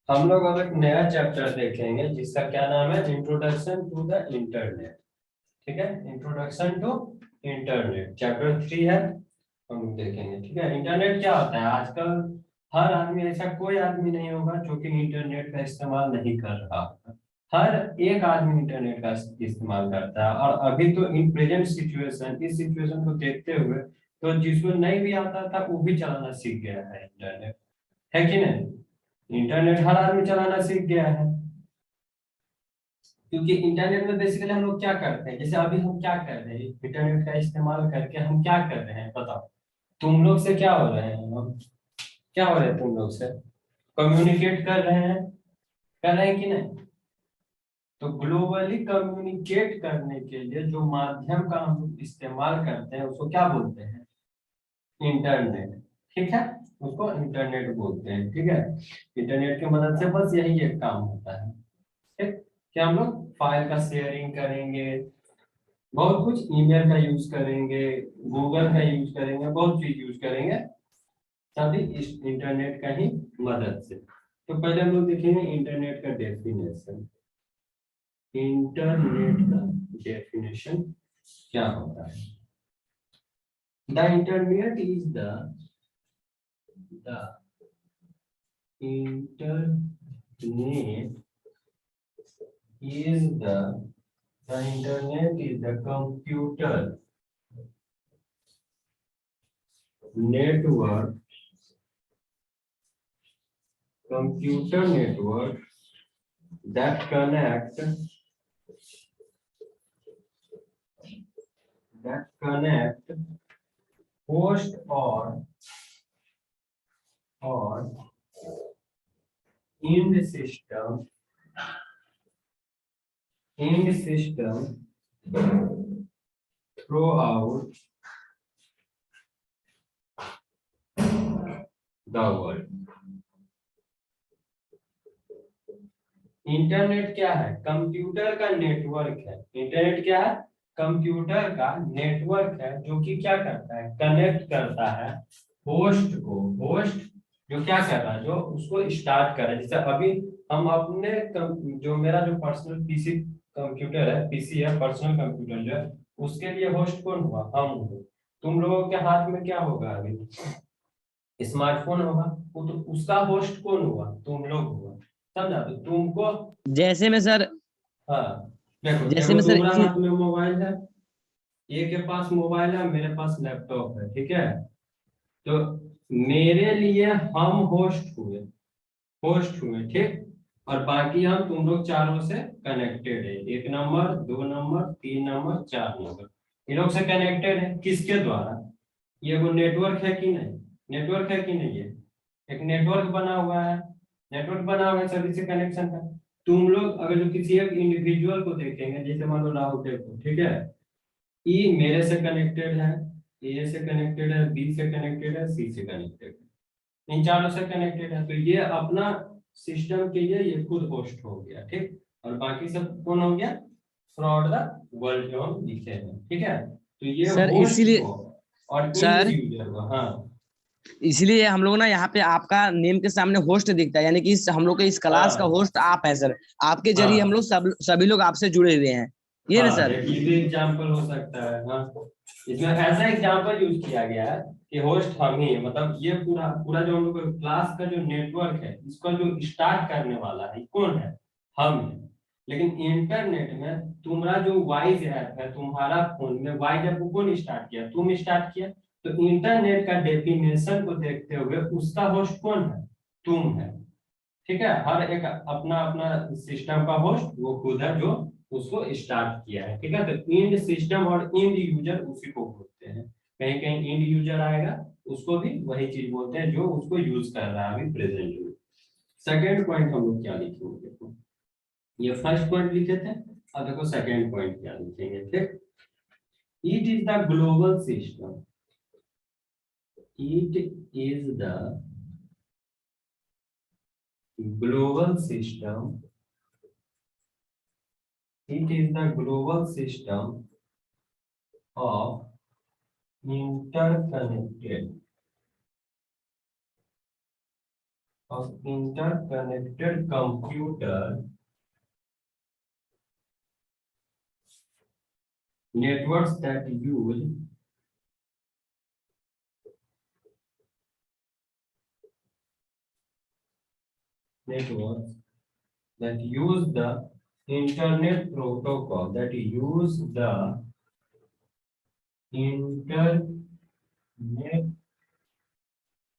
हम लोग अब एक नया चैप्टर देखेंगे जिसका क्या नाम है, इंट्रोडक्शन टू द इंटरनेट। ठीक है, इंट्रोडक्शन टू इंटरनेट चैप्टर 3 है, हम लोग देखेंगे। ठीक है, इंटरनेट क्या होता है? आजकल हर आदमी, ऐसा कोई आदमी नहीं होगा जो कि इंटरनेट का इस्तेमाल नहीं कर रहा होगा। हर एक आदमी इंटरनेट का इस्तेमाल करता है। और अभी तो इन प्रेजेंट सिचुएशन, इस सिचुएशन को देखते हुए तो जिसको नहीं भी आता था वो भी चलाना सीख गया है इंटरनेट, है कि नहीं? इंटरनेट हर आदमी चलाना सीख गया है, क्योंकि इंटरनेट में बेसिकली हम लोग क्या करते हैं। जैसे अभी हम क्या कर रहे हैं, इंटरनेट का इस्तेमाल करके हम क्या कर रहे हैं बताओ। तुम लोग से क्या हो रहे हैं हम, क्या हो रहे हैं तुम लोग से? कम्युनिकेट कर रहे हैं, कर रहे हैं कि नहीं? तो ग्लोबली कम्युनिकेट करने के लिए जो माध्यम का हम लोग इस्तेमाल करते हैं उसको क्या बोलते हैं? इंटरनेट। ठीक है, उसको इंटरनेट बोलते हैं। ठीक है, इंटरनेट की मदद से बस यही एक काम होता है। ठीक, कि हम लोग फाइल का शेयरिंग करेंगे, बहुत कुछ, ईमेल का यूज करेंगे, गूगल का यूज करेंगे, बहुत चीज यूज करेंगे, सभी इस इंटरनेट का ही मदद से। तो पहले हम लोग देखेंगे इंटरनेट का डेफिनेशन। इंटरनेट का डेफिनेशन क्या होता है? The internet is the internet is the internet is the network computer network that connect host or end system throughout the world। Internet क्या है? कंप्यूटर का नेटवर्क है। इंटरनेट क्या है? कंप्यूटर का नेटवर्क है जो कि क्या करता है, कनेक्ट करता है होस्ट को। होस्ट जो क्या कर रहा है, जो उसको स्टार्ट कर रहा है। जैसे अभी हम अपने जो मेरा जो पर्सनल पीसी कंप्यूटर है, पीसी है, पर्सनल कंप्यूटर जो है, उसके लिए होस्ट कौन हुआ? हम हुए। तुम लोगों के हाथ में क्या होगा अभी? स्मार्टफोन होगा, वो तो उसका होस्ट कौन हुआ? तुम लोग हुआ। समझा? तो तुमको, जैसे में सर हाँ, देखो, जैसे देखो में सर तुम्हारा हाथ में मोबाइल है, ये के पास मोबाइल है, मेरे पास लैपटॉप है। ठीक है, तो मेरे लिए हम होस्ट हुए, ठीक। और बाकी हम तुम लोग चारों से कनेक्टेड है, 1 नंबर, 2 नंबर, 3 नंबर, 4 नंबर, ये लोग से कनेक्टेड है। किसके द्वारा? ये वो नेटवर्क है कि नहीं? नेटवर्क है कि नहीं? ये एक नेटवर्क बना हुआ है, नेटवर्क बना हुआ है सभी से कनेक्शन का। तुम लोग अगर जो किसी एक इंडिविजुअल को देखेंगे, जैसे मान लो राहुल को, ठीक है, ई मेरे से कनेक्टेड है, ए से कनेक्टेड है, बी से कनेक्टेड है, सी से कनेक्टेड है, इन चारों से कनेक्टेड है। तो ये अपना सिस्टम के लिए ये खुद होस्ट हो गया, ठीक। और बाकी सब कौन हो गया? थ्रू द वर्ल्ड जो हम लिखे हैं। ठीक है, तो ये सर होस्ट इसीलिए को और इंड सर यूजर को, हाँ। इसीलिए हम लोग ना यहाँ पे आपका नेम के सामने होस्ट दिखता है, यानी कि हम लोग के इस क्लास का हाँ, होस्ट आप है सर। आपके जरिए हम हाँ, लोग सभी लोग आपसे जुड़े हुए हैं, ये ना हाँ, सर। एक ये भी एग्जाम्पल हो सकता है। हाँ, इसमें ऐसा एग्जाम्पल यूज किया गया है कि होस्ट हम ही है। मतलब ये पूरा पूरा जो हम लोग क्लास का जो नेटवर्क है, इसका जो स्टार्ट करने वाला है कौन है? हम है। लेकिन इंटरनेट में तुम्हारा जो वाइज ऐप है, तुम्हारा फोन में वाइज ऐप को कौन स्टार्ट किया? तुम स्टार्ट किया। तो इंटरनेट का डेफिनेशन को देखते हुए उसका होस्ट कौन है? तुम है। ठीक है, हर एक अपना अपना सिस्टम का होस्ट वो खुद है जो उसको स्टार्ट किया है। ठीक है, तो इंड सिस्टम और इंड यूजर उसी को बोलते हैं। कहीं कहीं इंड यूजर आएगा, उसको भी वही चीज बोलते हैं जो उसको यूज कर रहा है अभी प्रेजेंट में। सेकेंड पॉइंट हम लोग क्या लिखेंगे, देखो, ये फर्स्ट पॉइंट लिखे थे, अब देखो सेकेंड पॉइंट क्या लिखेंगे। ठीक, it is the global system. It is the global system. It is the global system of interconnected of interconnected computer networks that use networks that use the internet protocol internet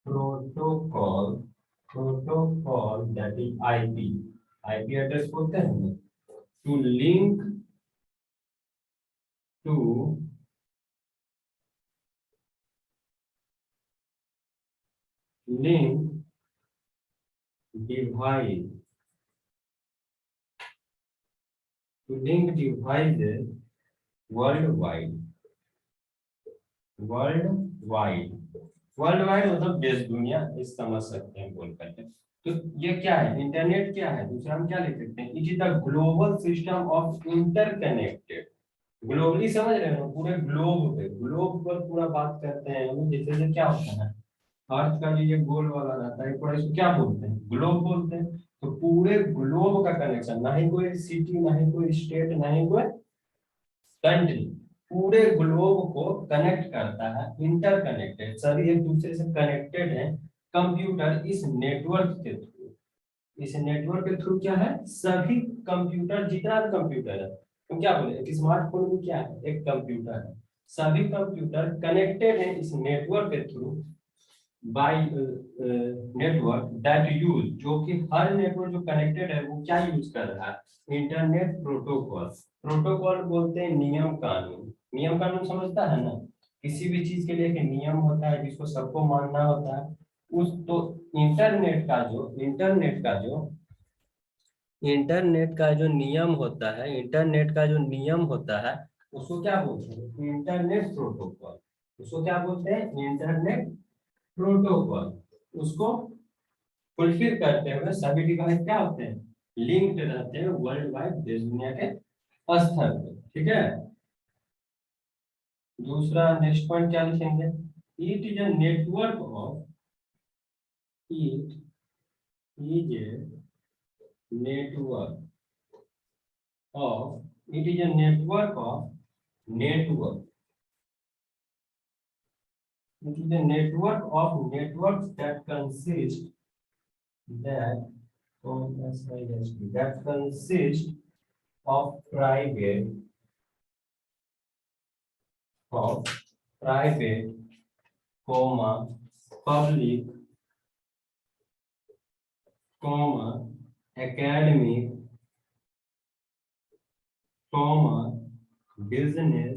protocol that is IP address बोलते हैं ना, to link to link device devices worldwide मतलब देश दुनिया इस समझ सकते हैं बोल करके। तो ये क्या है, इंटरनेट क्या है, दूसरा हम क्या लिख सकते हैं, it is the global system of interconnected. Globally समझ रहे हो, पूरे ग्लोब पे, ग्लोब पर पूरा बात करते हैं हम। जैसे क्या होता है, अर्थ का जो ये गोल वाला रहता है पूरा, इसको क्या बोलते हैं, ग्लोब बोलते हैं। तो पूरे ग्लोब का कनेक्शन, ना ही कोई सिटी, ना ही कोई स्टेट, ना ही कोई कंट्री, पूरे ग्लोब को कनेक्ट करता है, इंटरकनेक्टेड, सभी एक दूसरे से कनेक्टेड हैं कंप्यूटर इस नेटवर्क के थ्रू। इस नेटवर्क के थ्रू क्या है, सभी कंप्यूटर, जितना भी कंप्यूटर है, तो क्या बोले, एक स्मार्टफोन भी क्या है, एक कंप्यूटर है। सभी कंप्यूटर कनेक्टेड है इस नेटवर्क के through by network that use, जो कि हर नेटवर्क जो कनेक्टेड है वो क्या यूज कर रहा है, इंटरनेट प्रोटोकॉल। प्रोटोकॉल बोलते हैं नियम कानून। नियम कानून समझता है ना, किसी भी चीज के लिए एक नियम होता है जिसको सबको मानना होता है। उस तो इंटरनेट का जो नियम होता है, इंटरनेट का जो नियम होता है, उसको क्या बोलते हैं, इंटरनेट प्रोटोकॉल। उसको क्या बोलते हैं, इंटरनेट प्रोटोकॉल। उसको फुलफिल करते हुए सभी डिवाइस क्या होते हैं, लिंक्ड रहते हैं वर्ल्ड वाइड, देश दुनिया के स्तर पे। ठीक है, दूसरा नेक्स्ट पॉइंट क्या लिखेंगे, it is a network of it is a network it is a network of network it is a network of networks that consist of private comma public comma academic comma business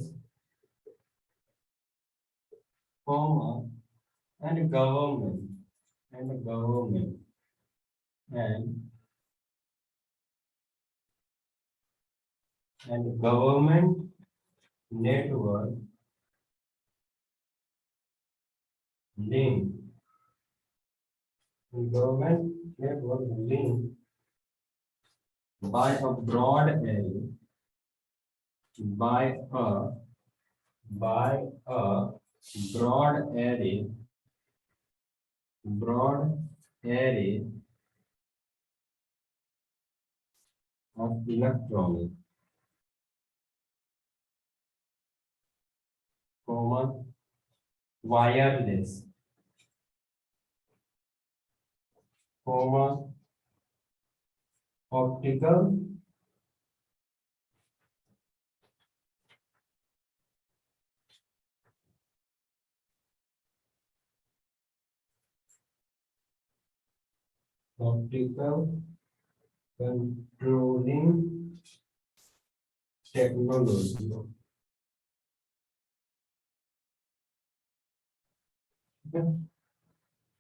comma and government and government network link government network link by a broad area by a broad array of electronic comma wireless comma optical controlling technology।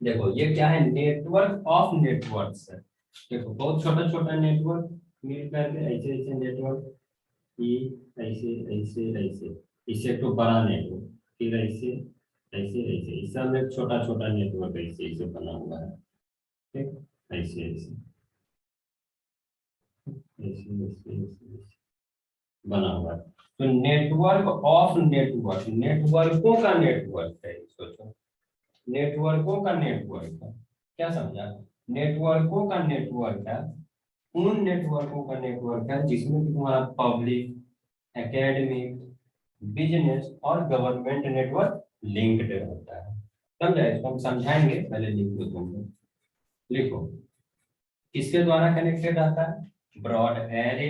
देखो ये क्या है, network of networks है। देखो बहुत छोटा छोटा network मिल करके ऐसे ऐसे नेटवर्क, ये ऐसे ऐसे ऐसे, इससे तो बड़ा नेटवर्क, फिर ऐसे ऐसे ऐसे, इस सब में छोटा छोटा नेटवर्क ऐसे ऐसे बना हुआ है। ठीक, ऐसे ऐसे ऐसे ऐसे ऐसे बना हुआ है। तो नेटवर्क ऑफ नेटवर्क, नेटवर्कों का नेटवर्क है, सोचो नेटवर्कों का नेटवर्क है, क्या समझा। नेटवर्कों का नेटवर्क है, उन नेटवर्कों का नेटवर्क है जिसमें कि तुम्हारा पब्लिक, एकेडमिक, बिजनेस और गवर्नमेंट नेटवर्क लिंक्ड होता है। समझा? इसको हम समझाएंगे, पहले लिख दो तुम, लिखो। किसके द्वारा कनेक्टेड रहता है? ब्रॉड एरे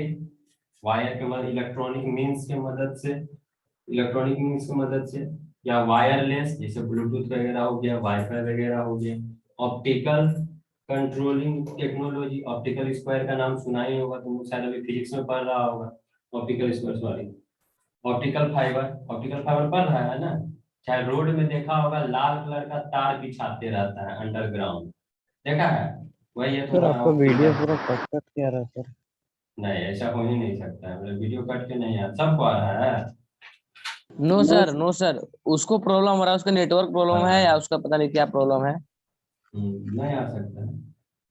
वायर के मदद, इलेक्ट्रॉनिक मीन्स के मदद से, इलेक्ट्रॉनिक मीन्स की मदद से, या वायरलेस जैसे ब्लूटूथ वगैरह हो गया, वाईफाई वगैरह हो गया, optical controlling technology, optical square का नाम सुना ही होगा तुम, शायद अभी फिजिक्स में पढ़ रहा होगा। Optical square, sorry, optical fibre, optical fibre पढ़ रहा है ना? चाहे रोड में देखा होगा लाल कलर का तार बिछाते रहता है अंडरग्राउंड, देखा है? वही है सर तुम्हारा आपका वीडियो ऑप्टिकल। पूरा कट कट के आ रहा है सर। नहीं, ऐसा हो ही नहीं सकता है, मतलब वीडियो कट के नहीं है, सबको आ रहा है। नो सर, नो सर, उसको प्रॉब्लम हो रहा है, उसका नेटवर्क प्रॉब्लम है या हाँ, उसका पता नहीं क्या प्रॉब्लम है। नहीं आ सकता है,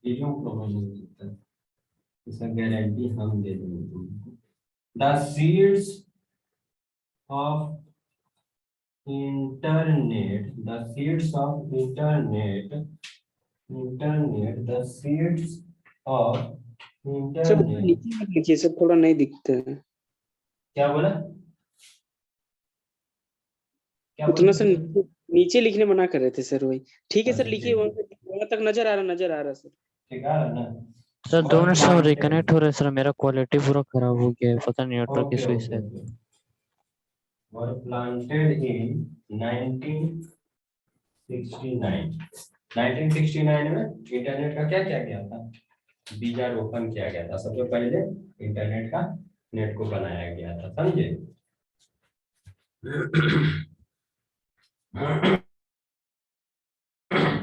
वीडियो प्रॉब्लम नहीं हो सकता है। इसका गारंटी हम दे देंगे तुमको। The seeds of internet, the seeds of internet, internet, the seeds of sir उतना इंटरनेट। नीचे मत लिखिए सर, थोड़ा नहीं दिखते हैं क्या बोला? क्या उतना बोले सर। थे? नीचे लिखने मना कर रहे थे सर, वही ठीक है सर, अच्छा लिखिए ठीक है, वहां तक नजर आ रहा, नजर आ रहा सर। ठीक है ना? सर 2 मिनट से planted, रिकनेक्ट हो रहे हैं सर, मेरा क्वालिटी पूरा खराब हो गया है, पता नहीं नेटवर्क ओके इशू ओके है। Okay, were planted in 1969। 1969 में इंटरनेट का क्या किया गया था? बीजारोपण किया गया था, सबसे पहले इंटरनेट का नेट को बनाया गया था, समझे?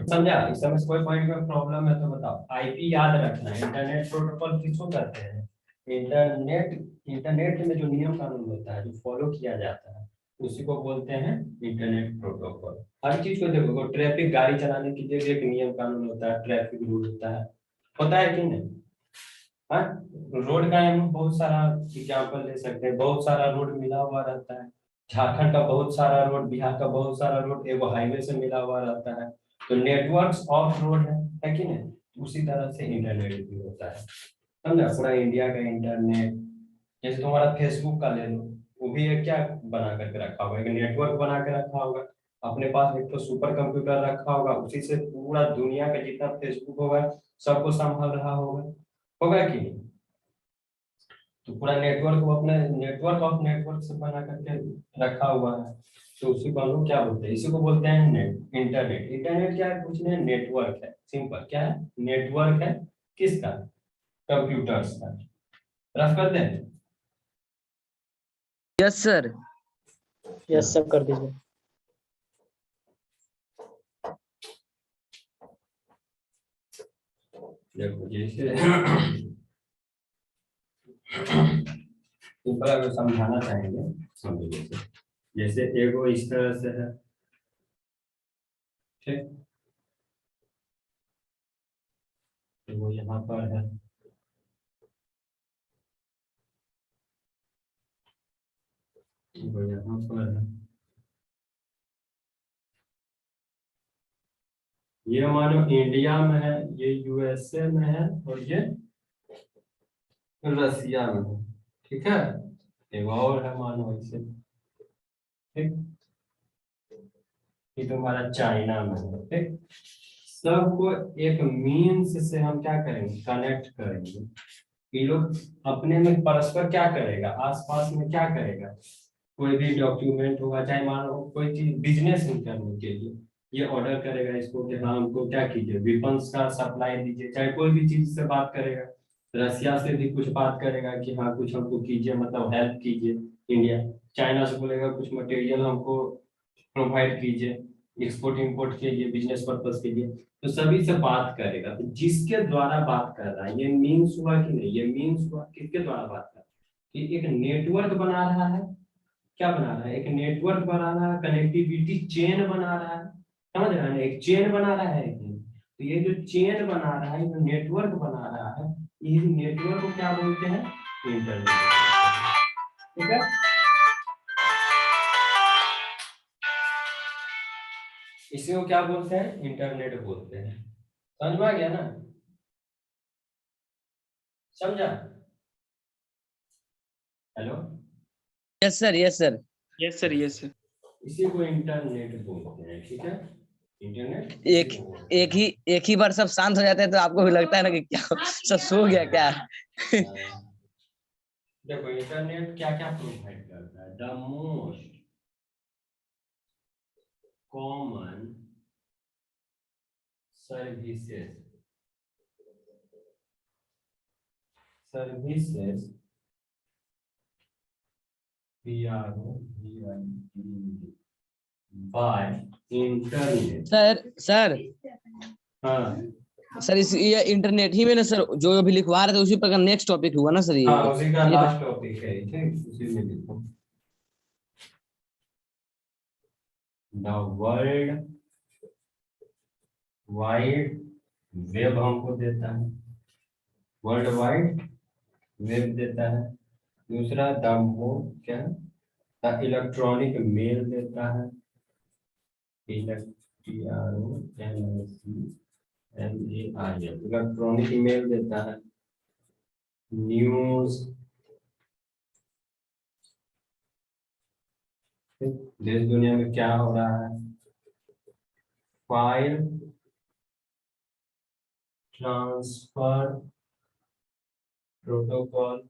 समझा? इस समय से कोई पॉइंट में प्रॉब्लम है तो बताओ। आईपी याद रखना है। इंटरनेट प्रोटोकॉल किसको कहते हैं? इंटरनेट, इंटरनेट में जो नियम कानून होता है, जो फॉलो किया जाता है, उसी को बोलते हैं इंटरनेट प्रोटोकॉल। हर चीज को देखो, ट्रैफिक गाड़ी चलाने के लिए एक नियम कानून होता है, ट्रैफिक रूल होता है कि नहीं? हाँ, रोड का हम बहुत सारा एग्जाम्पल ले सकते हैं, बहुत सारा रोड मिला हुआ रहता है। झारखंड का बहुत सारा रोड, बिहार का बहुत सारा रोड एगो हाईवे से मिला हुआ रहता है। तो नेटवर्क्स ऑफ रोड है कि नहीं? उसी तरह से इंटरनेट भी होता है, समझा? पूरा इंडिया का इंटरनेट, जैसे तुम्हारा फेसबुक का ले लो, वो भी एक क्या बना करके रखा होगा? एक नेटवर्क बना के रखा होगा। अपने पास एक तो सुपर कंप्यूटर रखा होगा, उसी से पूरा दुनिया का जितना फेसबुक होगा सबको संभाल रहा होगा कि नहीं? तो पूरा नेटवर्क वो अपने नेटवर्क ऑफ नेटवर्क से बना करके रखा हुआ है। तो उसी को हम लोग क्या बोलते हैं? इसी को बोलते हैं नेट, इंटरनेट। इंटरनेट क्या है? कुछ नहीं, नेटवर्क है, सिंपल। क्या है? नेटवर्क है। किसका? कंप्यूटर्स का। रफ कर दें? Yes sir. यस सब कर दीजिए। देखो जैसे सिंपल अगर समझाना चाहेंगे, समझो। जैसे जैसे एगो इस तरह से है, ठीक, तो वो यहाँ पर है, वो यहाँ पर है। ये मानो इंडिया में है, ये यूएसए में है, और ये रसिया में है, ठीक है? एक और है मानो इसे, ठीक, ये तुम्हारा चाइना में है, ठीक। सबको एक मीन्स से हम क्या करेंगे? कनेक्ट करेंगे। ये लोग अपने में परस्पर क्या करेगा? आसपास में क्या करेगा? कोई भी डॉक्यूमेंट होगा, चाहे मानो कोई चीज बिजनेस करने के लिए ये ऑर्डर करेगा इसको कि हाँ हमको क्या कीजिए, वेपन्स का सप्लाई दीजिए, चाहे कोई भी चीज से बात करेगा। रसिया से भी कुछ बात करेगा कि हाँ कुछ हमको कीजिए, मतलब हेल्प कीजिए। इंडिया चाइना से बोलेगा कुछ मटेरियल हमको प्रोवाइड कीजिए, एक्सपोर्ट इंपोर्ट के लिए, बिजनेस पर्पज के लिए। तो सभी से बात करेगा। तो जिसके द्वारा बात कर रहा है, ये मीन्स हुआ कि नहीं? ये मीन्स हुआ, किसके द्वारा बात कर रहा है? कि एक नेटवर्क बना रहा है। क्या बना रहा है? एक नेटवर्क बना रहा है, कनेक्टिविटी चेन बना रहा है, समझ रहा है ना? एक चेन बना रहा है। तो ये जो चेन बना रहा है, जो नेटवर्क बना रहा है, ये नेटवर्क को क्या बोलते हैं? इंटरनेट, ठीक है? इसी को क्या बोलते हैं? इंटरनेट बोलते हैं। समझ में आ गया ना? समझा? Hello, yes sir, yes sir. Yes sir, yes sir. इसी को इंटरनेट बोलते हैं, ठीक है? इंटरनेट एक ही बार सब शांत हो जाते हैं तो आपको भी लगता है ना कि क्या सब सो गया क्या? देखो इंटरनेट क्या क्या प्रोवाइड करता है। The most common services by internet. Sir हाँ सर, इस ये इंटरनेट ही में ना सर, जो अभी लिखवा रहे थे उसी पर नेक्स्ट टॉपिक हुआ ना सर ये? हाँ, उसी का ये लास्ट टॉपिक है, ठीक, उसी में लिखो। द वर्ल्ड वाइड वेब हमको देता है, वर्ल्ड वाइड वेब देता है। दूसरा क्या है? द इलेक्ट्रॉनिक मेल देता है, इलेक्ट्रॉनिक मेल देता है। न्यूज, देश दुनिया में क्या हो रहा है। फाइल ट्रांसफर प्रोटोकॉल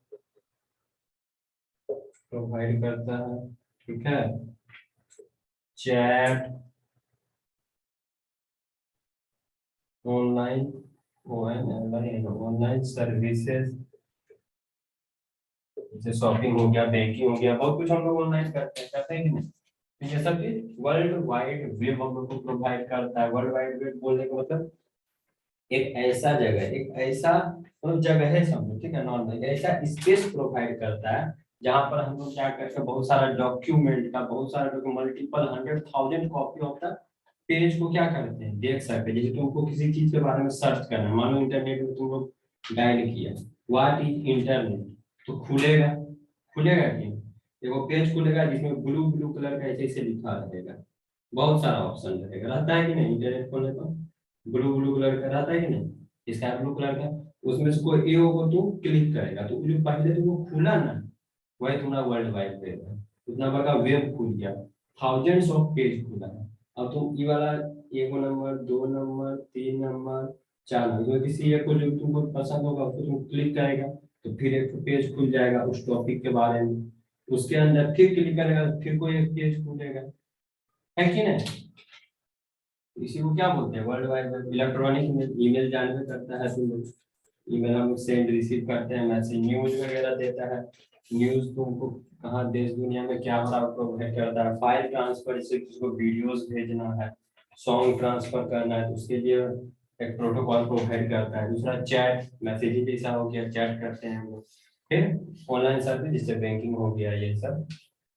प्रोवाइड करता है, ठीक है। चैट, ऑनलाइन सर्विसेज, जैसे शॉपिंग हो गया, बैंकिंग हो गया, बहुत कुछ हम लोग ऑनलाइन करते हैं कि नहीं? तो ये सब चीज वर्ल्ड वाइड वेब हम लोग को प्रोवाइड करता है। वर्ल्ड वाइड वेब बोलने का मतलब एक ऐसा जगह, एक ऐसा तो जगह है समझो, ठीक है, नॉर्मल ऐसा स्पेस प्रोवाइड करता है जहां पर हम लोग क्या करते हैं, बहुत सारा डॉक्यूमेंट का, बहुत सारा multiple 100,000 copy of the page को क्या करते हैं, देख सकते हैं। जैसे तुमको किसी चीज के बारे में सर्च करना है, मान लो इंटरनेट में तुम लोग डायल किया व्हाट इज इंटरनेट, तो खुलेगा, खुलेगा कि देखो पेज खुलेगा जिसमें ब्लू ब्लू कलर का ऐसे ऐसे लिखा रहेगा, बहुत सारा ऑप्शन रहेगा, रहता है कि नहीं? इंटरनेट खोलने पर ब्लू ब्लू कलर का रहता है कि नहीं, स्काई ब्लू कलर का। उसमें से कोई ए को तू क्लिक करेगा तो जो पहले तो वो खुला ना, वही तुम्हारा वर्ल्ड वाइड वेब है। उतना बड़ा वेब खुल गया, थाउजेंड्स ऑफ पेज खुला है। अब तुम ये वाला 1 नंबर 2 नंबर 3 नंबर 4 नंबर, तो किसी एक को जो तुमको पसंद होगा उसको तुम क्लिक करेगा तो फिर एक पेज खुल जाएगा उस टॉपिक के बारे में। उसके अंदर फिर क्लिक करेगा फिर कोई एक पेज खुलेगा, है कि नहीं? इसी को क्या बोलते हैं, world wide web. Electronic email जानवे करता है, तुम लोग ईमेल हम सेंड रिसीव करते हैं, मैसेज न्यूज वगैरह देता है। न्यूज तुमको कहाँ देश दुनिया में क्या हो रहा है प्रोवाइड करता है। फाइल ट्रांसफर, जैसे किसी को वीडियोस भेजना है, सॉन्ग ट्रांसफर करना है तो उसके लिए एक प्रोटोकॉल प्रोवाइड करता है। दूसरा चैट, मैसेज जैसा हो गया, चैट करते हैं हम लोग। फिर ऑनलाइन सर्विस जैसे बैंकिंग हो गया, ये सब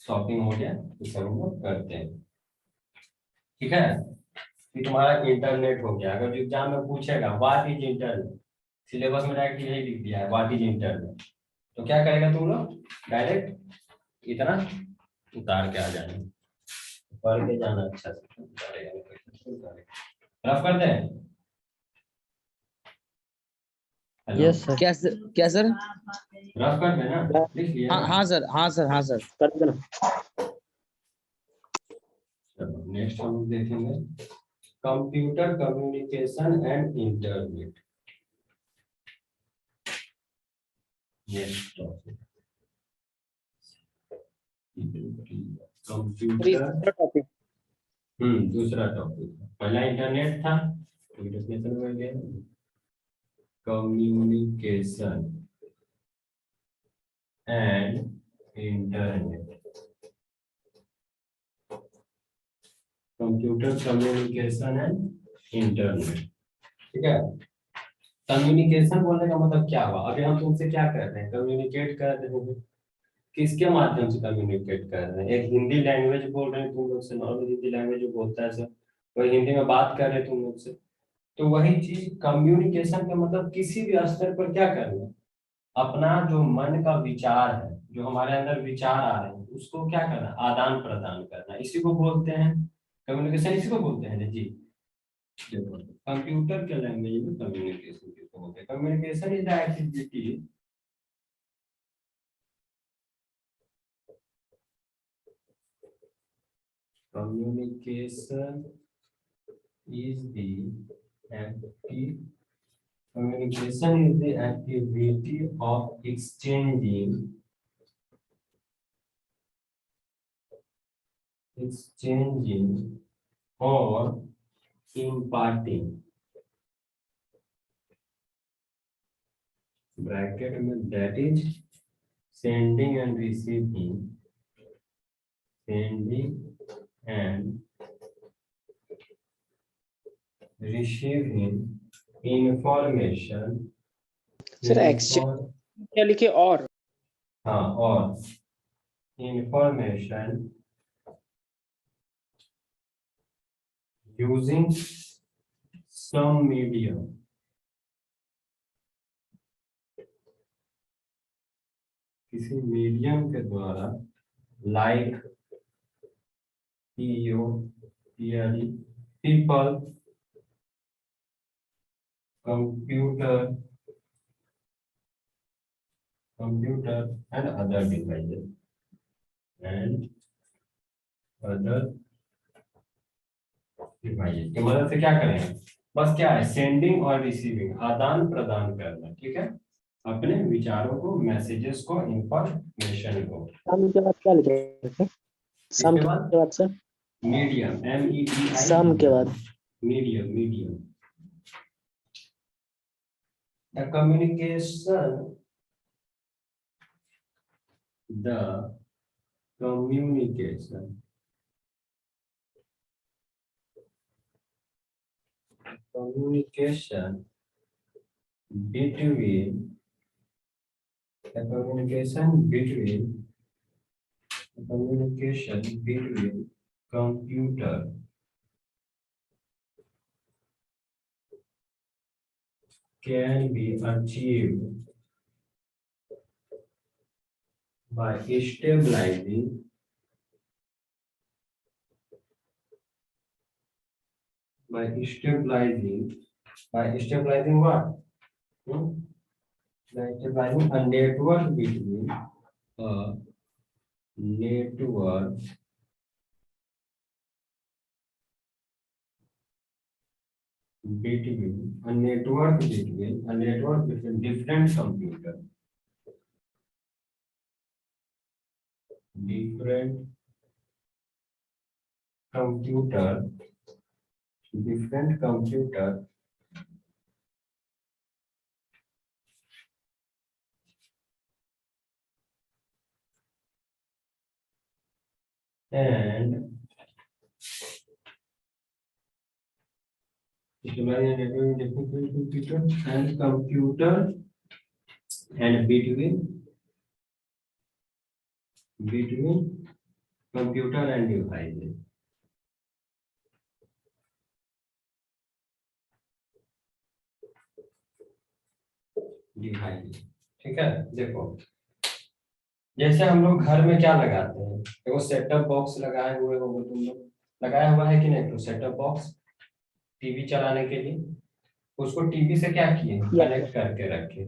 शॉपिंग हो गया, ये सब हम लोग करते हैं, ठीक है। कि तुम्हारा इंटरनेट हो गया। अगर एग्जाम में पूछेगा व्हाट इज इंटरनेट, सिलेबस में डायरेक्ट यही लिख दिया है व्हाट इज इंटरनेट, तो क्या करेगा तुम लोग, डायरेक्ट इतना उतार के आ जाना, पढ़ के जाना अच्छा से। रफ करते हैं। Hello, yes sir. क्या सर? रफ कर देना, लिख लिया? हाँ सर, हाँ सर, हाँ सर। कर देना। चलो नेक्स्ट हम लोग देखेंगे computer communication and internet. Computer, topic. दूसरा टॉपिक, पहला इंटरनेट था, डेफिनेशन में गया communication and internet. Computer communication and internet, ठीक है। कम्युनिकेशन बोलने का मतलब क्या हुआ, अभी हम तुमसे क्या कर रहे हैं, कम्युनिकेट कर रहे हैं। किसके माध्यम से कम्युनिकेट कर रहे हैं? एक हिंदी लैंग्वेज बोल रहे हैं तुम लोग से, नॉर्मल हिंदी लैंग्वेज जो बोलता है सर, वही हिंदी में बात कर रहे हैं तुम लोग से। तो वही चीज कम्युनिकेशन का मतलब किसी भी स्तर पर क्या करना, अपना जो मन का विचार है, जो हमारे अंदर विचार आ रहे हैं उसको क्या करना, आदान प्रदान करना, इसी को बोलते हैं कम्युनिकेशन। इसी को बोलते हैं जी। देखो कंप्यूटर के लैंग्वेज में कम्युनिकेशन किसको बोलते हैं? Communication is the activity communication is the active communication is the activity of exchanging or imparting bracket में that is sending and receiving information sir exchange क्या लिखे और हाँ और information using some medium किसी मीडियम के द्वारा like people, computer and other devices की मदद से क्या करेंगे बस क्या है सेंडिंग और रिसीविंग आदान प्रदान करना ठीक है अपने विचारों को मैसेजेस को इंफॉर्मेशन को सम के बाद क्या लिखे सर सम के बाद सर मीडियम MEDI सम के बाद medium the communication between computer can be achieved by stabilizing what? By stabilizing a network between different computers. And computer and between computer and devices. ठीक है देखो जैसे हम लोग घर में क्या लगाते हैं देखो सेटअप बॉक्स लगाए हुए हो तुम लोग लगाया हुआ है कि नहीं तो सेटअप बॉक्स टीवी चलाने के लिए उसको टीवी से क्या किए कनेक्ट करके रखे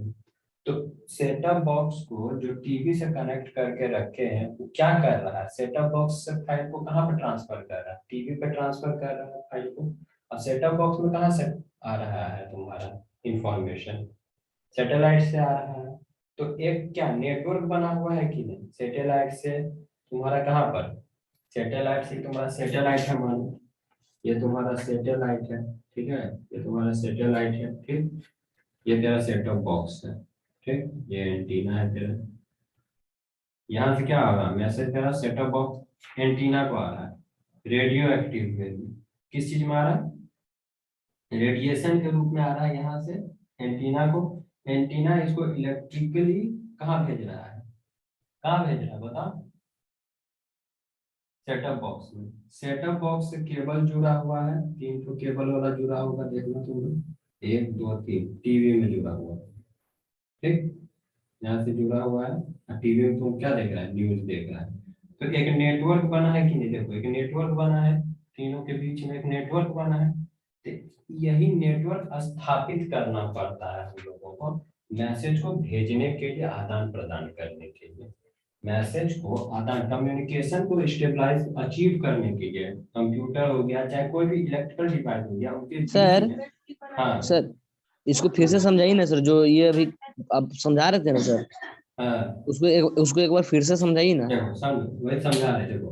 तो सेटअप बॉक्स को जो टीवी से कनेक्ट करके रखे हैं वो क्या कर रहा है सेटअप बॉक्स से फाइल को कहाँ पर ट्रांसफर कर रहा है टीवी पे ट्रांसफर कर रहा है फाइल को और सेटअप बॉक्स में कहाँ से आ रहा है तुम्हारा इंफॉर्मेशन सैटेलाइट से आ रहा है तो एक क्या नेटवर्क बना हुआ है कि नहीं सैटेलाइट से तुम्हारा कहाँ पर सैटेलाइट से तुम्हारा सैटेलाइट है मानो ये तुम्हारा सैटेलाइट है ठीक है ये तुम्हारा सैटेलाइट है ठीक ये तेरा सेटअप बॉक्स है ठीक ये एंटीना है तेरा यहाँ से क्या आ रहा है मैसेज तेरा सेटअप बॉक्स एंटीना को आ रहा है रेडियो एक्टिव वैल्यू किस चीज में आ रहा है रेडिएशन के रूप में आ रहा है यहाँ से एंटीना को एंटीना इसको इलेक्ट्रिकली कहाँ भेज रहा है कहाँ भेज रहा है बताओ सेटअप बॉक्स में सेटअप बॉक्स से केबल जुड़ा हुआ है 3 तो केबल वाला जुड़ा होगा देखना तुम लोग 1 2 3 टीवी में जुड़ा हुआ है ठीक यहाँ से जुड़ा हुआ है टीवी में तुम क्या देख रहा है न्यूज देख रहा है तो एक नेटवर्क बना है कि नहीं देखो एक नेटवर्क बना है तीनों के बीच में एक नेटवर्क बना है तो यही नेटवर्क स्थापित करना पड़ता है हम लोगों को मैसेज को भेजने के लिए आदान प्रदान करने के लिए मैसेज को आदान कम्युनिकेशन को स्टेबलाइज अचीव करने के लिए कंप्यूटर हो गया चाहे कोई भी इलेक्ट्रिकल डिवाइस हो गया उनके बीच सर में। हाँ सर इसको फिर से समझाइए ना सर, जो ये अभी आप समझा रहे थे ना सर, हाँ, उसको एक बार फिर से समझाइए ना। देखो वही समझा रहे। देखो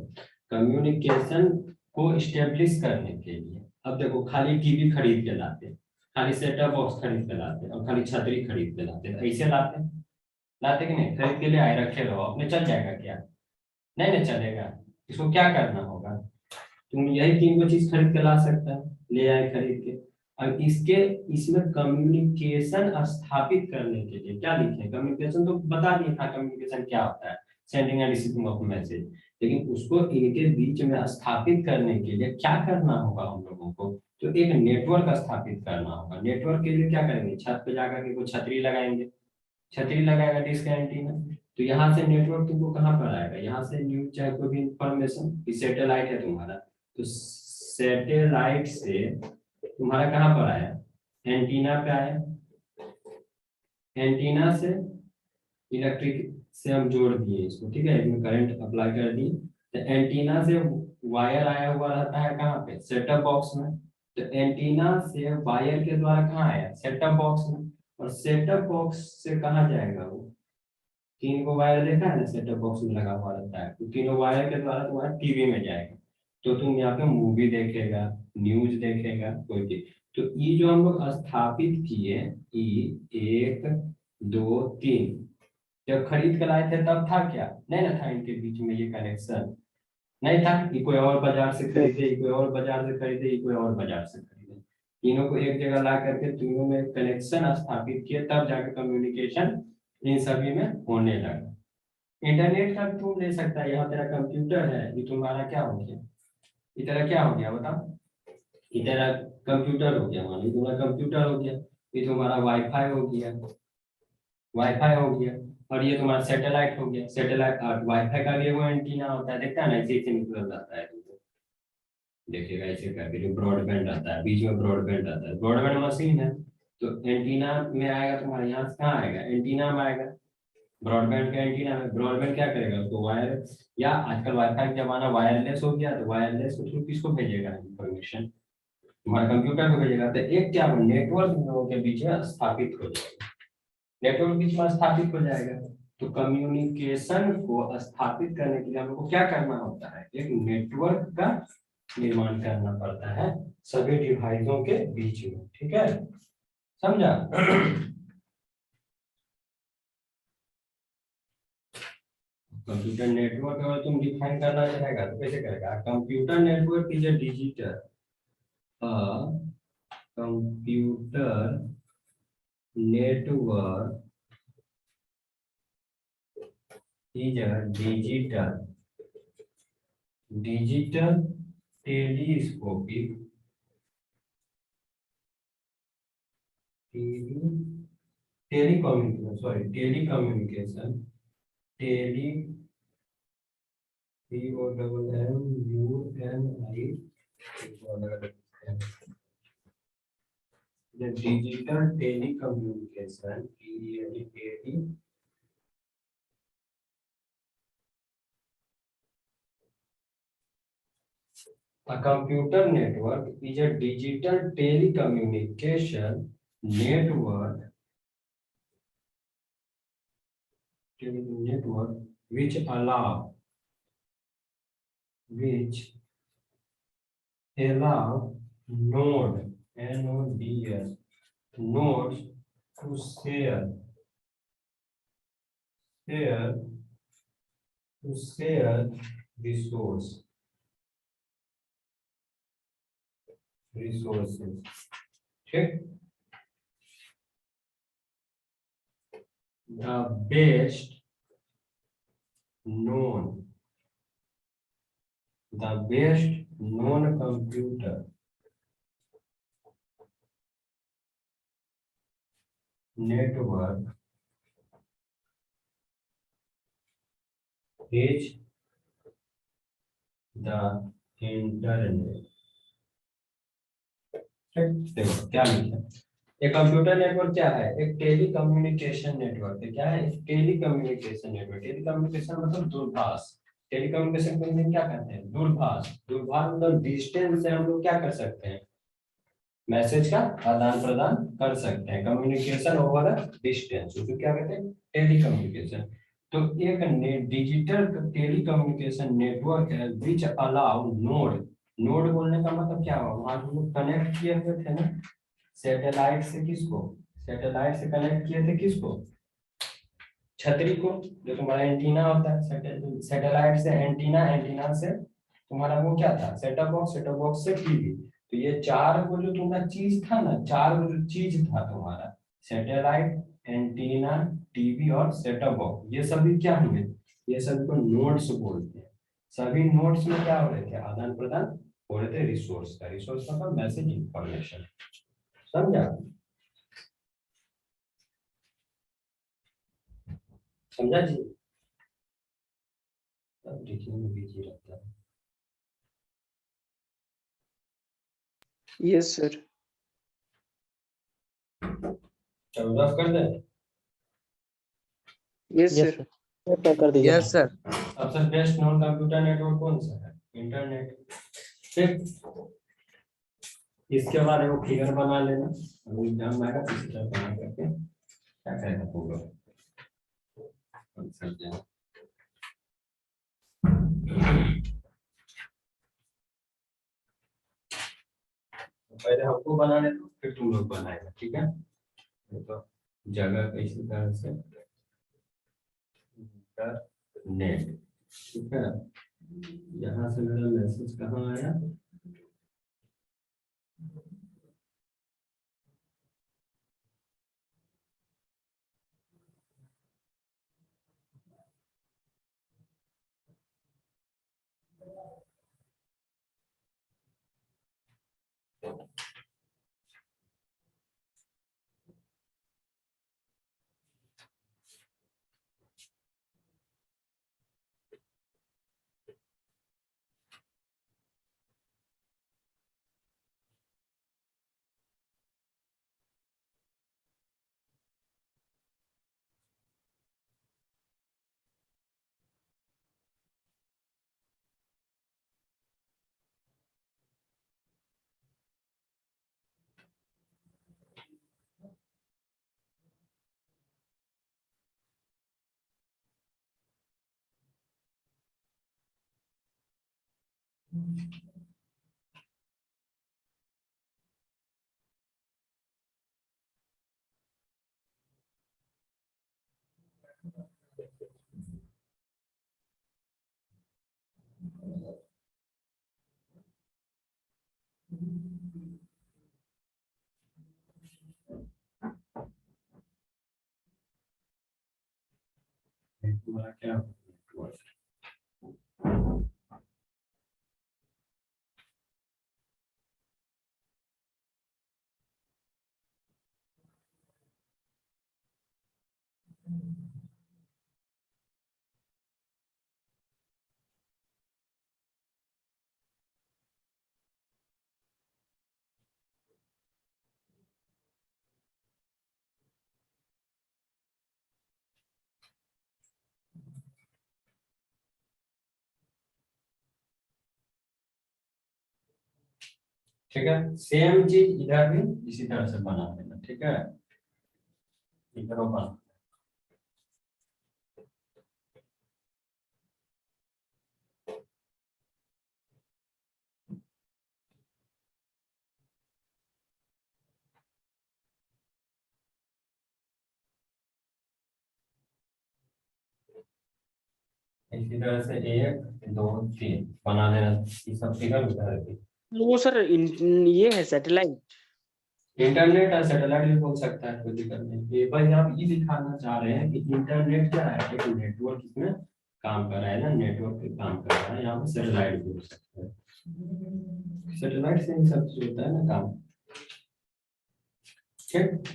कम्युनिकेशन को स्टेब्लिश करने के लिए, अब देखो खाली टीवी खरीद के लाते, खाली सेटअप बॉक्स खरीद के लाते और खाली छतरी खरीद के लाते, तो ऐसे लाते लाते कि नहीं, खरीद के लिए आए रखे रहो अपने, चल जाएगा क्या? नहीं ना चलेगा। इसको क्या करना होगा? तुम यही तीन को चीज खरीद के ला सकता है, ले आए खरीद के। अब इसमें कम्युनिकेशन स्थापित करने के लिए क्या लिखे? कम्युनिकेशन तो बता दिया था कम्युनिकेशन क्या होता है, sending end receiving of message. लेकिन उसको इनके बीच में स्थापित करने के लिए क्या करना होगा हम लोगों को? तो एक नेटवर्क स्थापित करना होगा। नेटवर्क के लिए क्या करेंगे? छत पे जाकर के कोई छतरी लगाएंगे, छतरी लगाएगा डिश का एंटीना, तो यहाँ से नेटवर्क तुमको कहाँ पर आएगा? यहाँ से न्यूज चाहे कोई भी इंफॉर्मेशन, सैटेलाइट है तुम्हारा, तो सैटेलाइट से तुम्हारा कहाँ पर आया? एंटीना पे आया, एंटीना से इलेक्ट्रिक से हम जोड़ दिए इसको, ठीक है, इसमें करंट अप्लाई कर दिए, तो एंटीना से वायर आया हुआ रहता है कहाँ पे? सेटअप बॉक्स में। तो एंटीना से वायर के द्वारा कहाँ आया? सेटअप बॉक्स में। और सेटअप बॉक्स से कहाँ जाएगा वो? तीन को वायर देखा है ना, सेटअप बॉक्स में लगा हुआ रहता है, तो तीनों वायर के द्वारा तुम्हारा टीवी में जाएगा, तो तुम यहाँ पे मूवी देखेगा, न्यूज देखेगा, कोई भी। तो ये जो हम लोग स्थापित किए, ये 1 2 3, जब खरीद कर लाए थे तब था क्या? नहीं ना था इनके बीच में ये कनेक्शन, नहीं था कि कोई और बाजार से खरीदे, कोई और बाजार से खरीदे, कोई और बाजार से खरीदे, तीनों को एक जगह ला करके तीनों में कनेक्शन स्थापित किए, तब जाके कम्युनिकेशन इन सभी में होने लगा। इंटरनेट का भी तुम ले सकता है, यहाँ तेरा कंप्यूटर है, ये तुम्हारा क्या हो गया? ये तेरा क्या हो गया बताओ? ये तेरा कंप्यूटर हो गया, मान लो तुम्हारा कंप्यूटर हो गया, ये तुम्हारा वाईफाई हो गया, वाईफाई हो गया, और ये तुम्हारा सैटेलाइट हो गया। सैटेलाइट और वाईफाई का भी वो एंटीना होता है, देखता है ना, ऐसे निकल जाता है, देखिएगा ऐसे करके जो ब्रॉडबैंड आता है, बीच में ब्रॉडबैंड आता है, ब्रॉडबैंड मशीन है, तो एंटीना में आएगा तुम्हारे, यहाँ से कहाँ आएगा? एंटीना में आएगा, ब्रॉडबैंड का एंटीना में। ब्रॉडबैंड क्या करेगा? उसको वायर, या आजकल वाईफाई का जमाना वायरलेस हो गया, तो वायरलेस के थ्रू किसको भेजेगा इंफॉर्मेशन? तुम्हारे कंप्यूटर को भेजेगा। तो एक क्या नेटवर्क लोगों के बीच में स्थापित हो जाएगा, नेटवर्क बीच में स्थापित हो जाएगा। तो कम्युनिकेशन को स्थापित करने के लिए हम लोग को क्या करना होता है? एक नेटवर्क का निर्माण करना पड़ता है सभी डिवाइसों के बीच में, ठीक है, समझा? कंप्यूटर नेटवर्क अगर तुम डिफाइन करना चाहेगा तो कैसे करेगा? Computer network is a digital, computer network is a digital telescopic telecommunication the digital telecommunication A computer network is a digital telecommunication network which allow nodes to share resources, ठीक? The best known computer network is the internet। ठीक, देखो क्या लिखा है? एक computer network क्या है? एक टेली कम्युनिकेशन नेटवर्क है। क्या है? एक telecommunication network. Telecommunication मतलब दूरभाष। टेली कम्युनिकेशन को हिंदी में क्या कहते हैं? दूरभाष। दूरभाष मतलब डिस्टेंस से हम लोग क्या कर सकते हैं? मैसेज का आदान प्रदान कर सकते हैं। कम्युनिकेशन ओवर डिस्टेंस, उसको क्या कहते हैं? Telecommunication. तो एक डिजिटल टेली कम्युनिकेशन नेटवर्क है विच अलाउ नोड। नोड बोलने का मतलब क्या हुआ? वहां हम लोग कनेक्ट किए हुए थे ना सैटेलाइट से। किसको? सैटेलाइट से कनेक्ट किए थे किसको? छतरी को, जो तुम्हारा एंटीना होता है। सैटेलाइट से एंटीना, एंटीना से तुम्हारा वो क्या था? सेटअप बॉक्स, सेटअप बॉक्स से टीवी। तो ये चार को जो तुम्हारा चीज था ना, चार को जो चीज था तुम्हारा, सैटेलाइट, एंटीना, टीवी और सेटअप बॉक्स, ये सभी क्या हुए? ये सभी को नोड्स बोलते हैं। सभी नोड्स में क्या हो रहे थे? आदान प्रदान हो रहे थे रिसोर्स का। रिसोर्स मतलब मैसेज, इंफॉर्मेशन। समझा? समझा जी? सब लिखने में बिजी रहता है। Yes sir. चलो रफ कर दे। Yes yes sir. सर। कर दीजिए। Yes sir. सबसे बेस्ट नॉन कंप्यूटर नेटवर्क कौन सा है? इंटरनेट। ठीक, इसके बारे में फिगर बना लेना। अभी एग्जाम आएगा तो इसी तरह बना करके क्या करेगा पूरा आंसर देना। तो पहले हमको बनाने दो, फिर तुम लोग बनाएगा। ठीक है? तो जगह का इसी तरह से नेट। ठीक है? यहाँ से मेरा मैसेज कहाँ आया? तुम्हारा क्या? ठीक है? सेम चीज इधर भी इसी तरह से बना देना। ठीक है? इधर बना। इसी तरह से एक, दो, तीन बना देना। ये सब फिगर उधर भी। वो सर ये है सैटेलाइट। इंटरनेट और सैटेलाइट भी बोल सकता है, कोई दिक्कत नहीं। ये बस आप ये दिखाना चाह रहे हैं कि इंटरनेट क्या है? एक नेटवर्क इसमें काम कर रहा है ना, नेटवर्क पे काम कर रहा है। यहाँ पे सैटेलाइट भी हो सकता है। सैटेलाइट से ही सब चीज होता है ना काम। ठीक।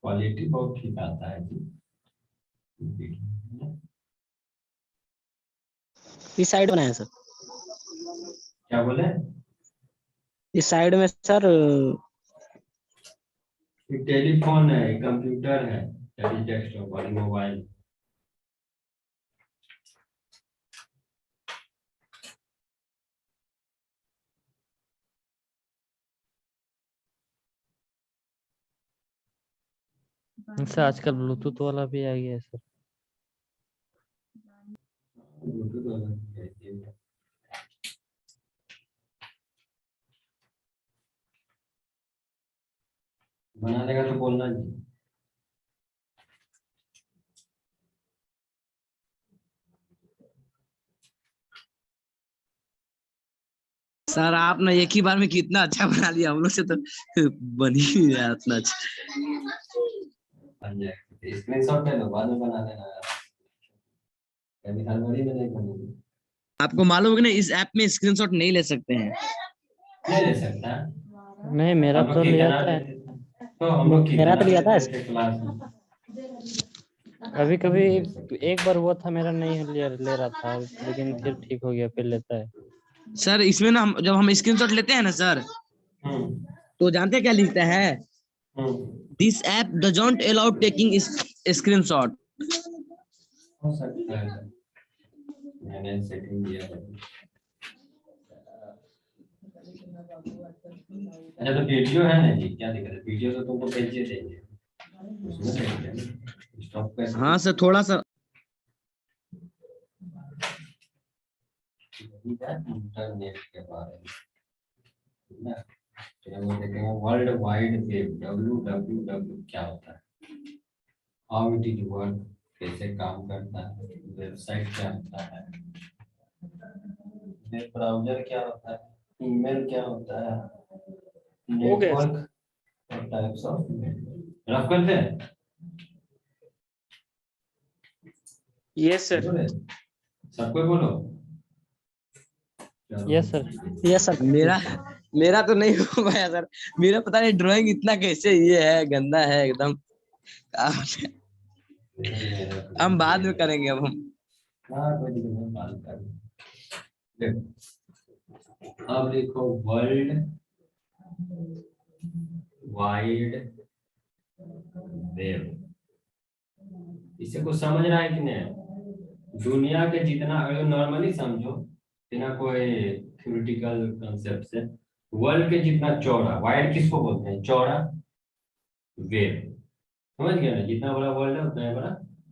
क्वालिटी बहुत ठीक आता है जी। इस साइड बनाया सर, क्या बोले? इस साइड में सर एक टेलीफोन है, एक कंप्यूटर है, डेस्कटॉप वाली मोबाइल। सर आजकल ब्लूटूथ वाला भी आ गया है सर। ब्लूटूथ वाला है, ये है। बना देगा तो बोलना जी। सर आपने एक ही बार में कितना अच्छा बना लिया, हम लोग से तो बन ही नहीं रहा इतना अच्छा। बन जाएगा, स्क्रीनशॉट ले लो, बाद में बना देना। अभी हलवारी में नहीं बनेगी। आपको मालूम है कि नहीं, इस ऐप में स्क्रीनशॉट नहीं ले सकते हैं। नहीं ले सकता। नहीं मेरा हम लोग तो लिया कितना था। लेते थे? तो हम लोग मेरा कितना तो लिया था लेते थे क्लास में? अभी कभी ले सकते। एक बार हुआ था, मेरा नहीं ले रहा था, लेकिन फिर ठीक हो गया, फिर लेता है। सर इसमें ना जब हम स्क्रीनशॉट लेते हैं ना सर, हम्म तो जानते हैं क्या लिखता है? हम्म this app doesn't allow taking screenshot. हो सकता है सर। मैंने सेटिंग दिया है। अच्छा तो वीडियो है ना जी, क्या दिक्कत है? वीडियो तो तुमको भेजिए देंगे, उसमें देंगे स्टॉप कर हाँ सर थोड़ा सा। इंटरनेट के बारे में ना, चलो वो देखेंगे वर्ल्ड वाइड वेब, WWW क्या होता है, हाउ इट इज वर्क, कैसे काम करता है, वेबसाइट क्या होता है, वेब ब्राउजर क्या होता है, ईमेल क्या होता है, हो गया नेटवर्क और टाइप्स ऑफ नेटवर्क। रफ करते हैं? यस सर, बोले सबको बोलो। Yes sir. Yes sir. मेरा मेरा तो नहीं हो पाया सर। मेरा पता नहीं ड्राइंग इतना कैसे ये है, गंदा है एकदम। हम बाद में करेंगे अब हम। हाँ कोई दिक्कत नहीं, बात कर। देखो अब लिखो वर्ल्ड वाइड वेब। इससे कुछ समझ रहा है कि नहीं? दुनिया के जितना, अगर नॉर्मली समझो, बिना कोई थ्योरेटिकल कंसेप्ट से, वर्ल्ड के जितना चौड़ा, वाइड किसको बोलते हैं? चौड़ा वेब। समझ गया ना? जितना बड़ा वर्ल्ड है उतना ही बड़ा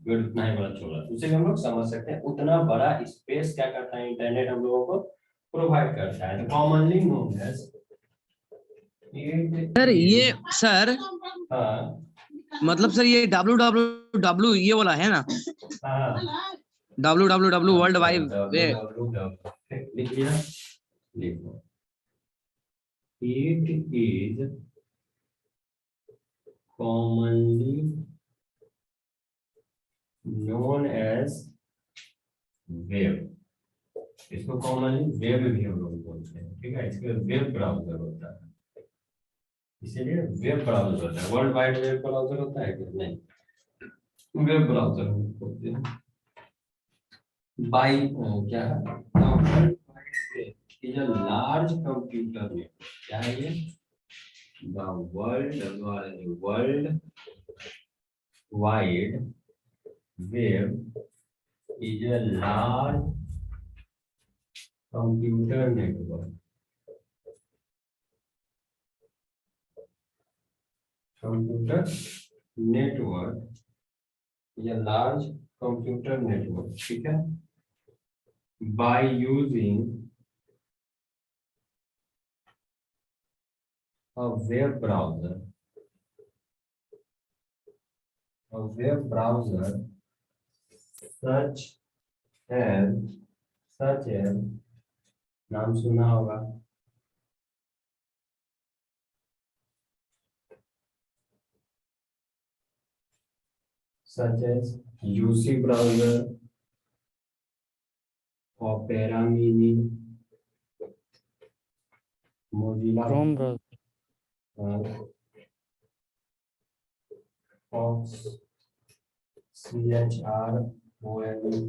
वेब, उतना ही बड़ा चौड़ा। उसे हम लोग समझ सकते हैं उतना बड़ा स्पेस क्या करता है इंटरनेट हम लोगों को प्रोवाइड करता है। तो commonly known as sir it ये इज। सर हाँ मतलब सर ये WWW ये वाला है ना? हाँ WWW world wide web. WWW लिख लिया, लिखो it is commonly known as web. इसको कॉमनली वेब भी हम लोग बोलते हैं, ठीक है? इसके वेब ब्राउजर होता है, इसीलिए वेब ब्राउजर होता है। वर्ल्ड वाइड वेब ब्राउजर होता है कि नहीं? वेब ब्राउजर हम बोलते हैं। बाई क्या है? World wide web is a large computer network. क्या है ये? The world wide web is a large computer network. Computer network is a large computer network, ठीक है? By using a web browser, such as नाम सुना होगा, such as UC browser, Opera Mini, Mozilla Chrome browser. Fox, CHROM,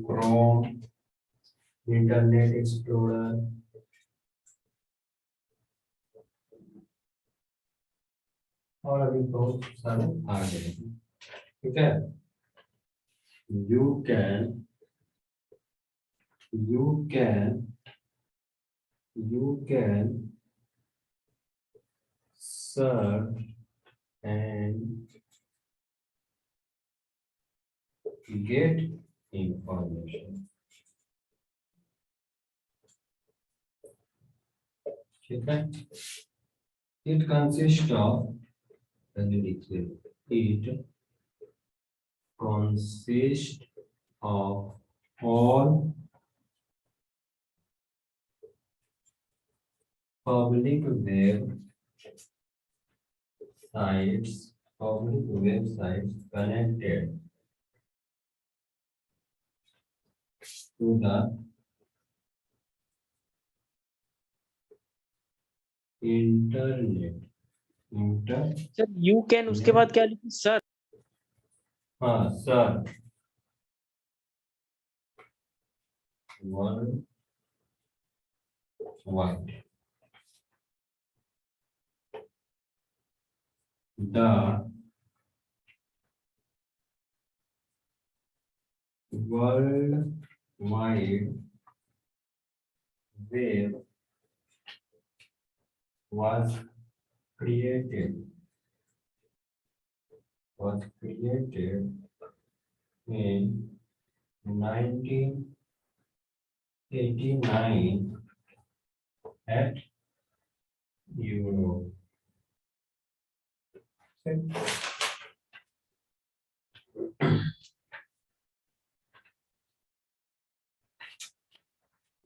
Chrome, Internet Explorer, और अभी बहुत सारे आ गए हैं। ठीक है, you can search and get information. ठीक है, it consists of, it consists of all public websites connected to the internet. Sir you can उसके बाद क्या लिखी सर? हाँ sir, world wide the World Wide Web was created in 1989 at Europe.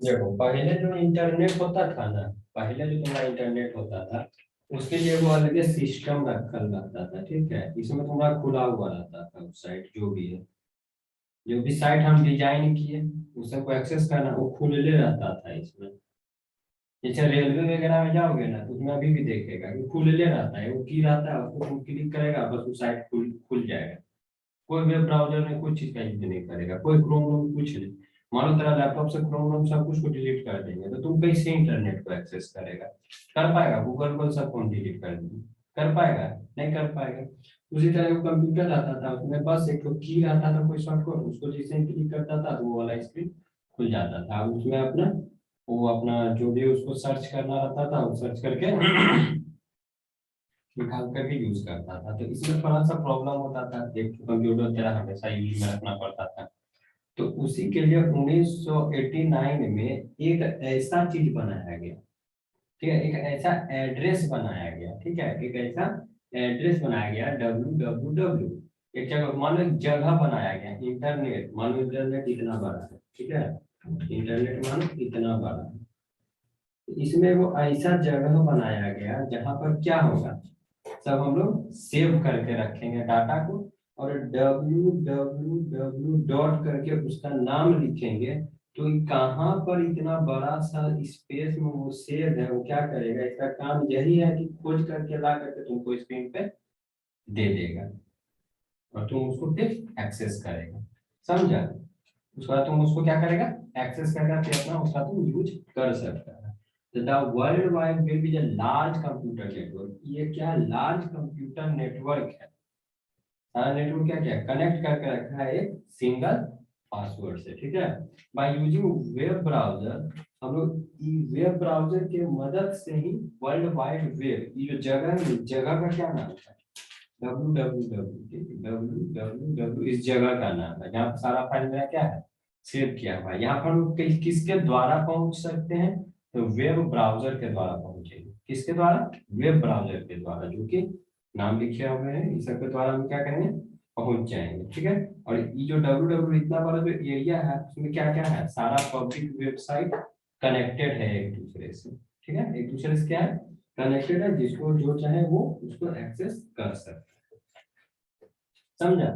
देखो, पहले जो इंटरनेट होता था ना, पहले जो तुम्हारा इंटरनेट होता था उसके लिए वो अलग सिस्टम रखल रहता था। ठीक है, इसमें तुम्हारा खुला हुआ रहता था उस साइट, जो भी है, जो भी साइट हम डिजाइन किए उस सबको एक्सेस करना वो खुले रहता था इसमें। जैसे रेलवे वगैरह में जाओगे ना तो उसमें अभी भी देखेगा कि खुले रहता है, वो की रहता है, उसको तुम क्लिक करेगा बस वो साइट खुल जाएगा। कोई वेब ब्राउजर में कुछ चीज का यूज नहीं करेगा, कोई क्रोम कुछ नहीं। मान लो तेरा लैपटॉप से क्रोम सब कुछ को डिलीट कर देंगे तो तुम कैसे इंटरनेट को एक्सेस करेगा? कर पाएगा? गूगल को सब कौन डिलीट कर देंगे? कर पाएगा? नहीं कर पाएगा। उसी तरह वो कंप्यूटर आता था, उसमें बस एक की आता था कोई शॉर्टकट, उसको जैसे क्लिक करता था तो वो वाला स्क्रीन खुल जाता था। उसमें अपना जो भी उसको सर्च करना रहता था वो सर्च करके निकाल करके यूज करता था। तो इसमें थोड़ा सा प्रॉब्लम होता था, एक कंप्यूटर तेरा हमेशा यूज में रखना पड़ता था। तो उसी के लिए 1989 में एक ऐसा चीज बनाया गया। ठीक है, एक ऐसा एड्रेस बनाया गया। ठीक है, एक ऐसा एड्रेस बनाया गया www। एक जगह मान लो एक जगह बनाया गया, इंटरनेट मान लो इंटरनेट इतना बड़ा है। ठीक है, इंटरनेट मान लो इतना बड़ा है, इसमें वो ऐसा जगह बनाया गया जहां पर क्या होगा, सब हम लोग सेव करके रखेंगे डाटा को, और www डॉट करके उसका नाम लिखेंगे। तो कहाँ पर इतना बड़ा सा स्पेस में वो सेव है, वो क्या करेगा, इसका काम यही है कि खोज करके ला करके तुमको स्क्रीन पे दे देगा और तुम उसको फिर एक्सेस करेगा। समझा? उसके बाद तुम उसको क्या करेगा, एक्सेस करके फिर अपना उसका तुम यूज कर सकता है। The World Wide Web is a large computer network। ये क्या लार्ज कंप्यूटर नेटवर्क है। सारा नेटवर्क क्या क्या कनेक्ट करके रखा है एक सिंगल पासवर्ड से। ठीक है, बाय यूजिंग वेब ब्राउजर, हम लोग वेब ब्राउजर के मदद से ही वर्ल्ड वाइड वेब, ये जो जगह है, जगह का क्या नाम है, www। इस जगह का नाम है जहाँ सारा फाइल मेरा क्या है, सेव किया हुआ है। यहाँ पर हम किसके द्वारा पहुंच सकते हैं, तो वेब ब्राउजर के द्वारा पहुंचेंगे। किसके द्वारा? वेब ब्राउजर के द्वारा, जो कि नाम लिखे हुए हैं, इस सब के द्वारा हम क्या करेंगे, पहुंच जाएंगे। ठीक है, और ये जो www इतना बड़ा जो एरिया है उसमें क्या क्या है, सारा पब्लिक वेबसाइट कनेक्टेड है एक दूसरे से। ठीक है, एक दूसरे से क्या है, कनेक्टेड है, जिसको जो चाहे वो उसको एक्सेस कर सकता है। समझा?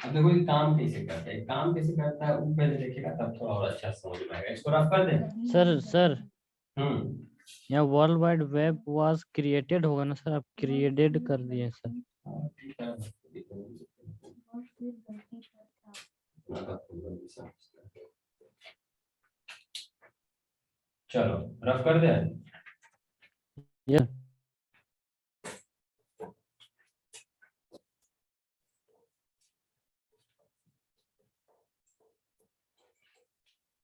अब देखो ये काम कैसे करता है, काम कैसे करता है वो पहले देखेगा तब थोड़ा और अच्छा समझ में आएगा। इसको रफ कर दें। सर यहाँ hmm, world wide web was created होगा ना सर? आप क्रिएटेड कर दिए सर। हाँ, ठीक है। चलो रफ कर दे। ये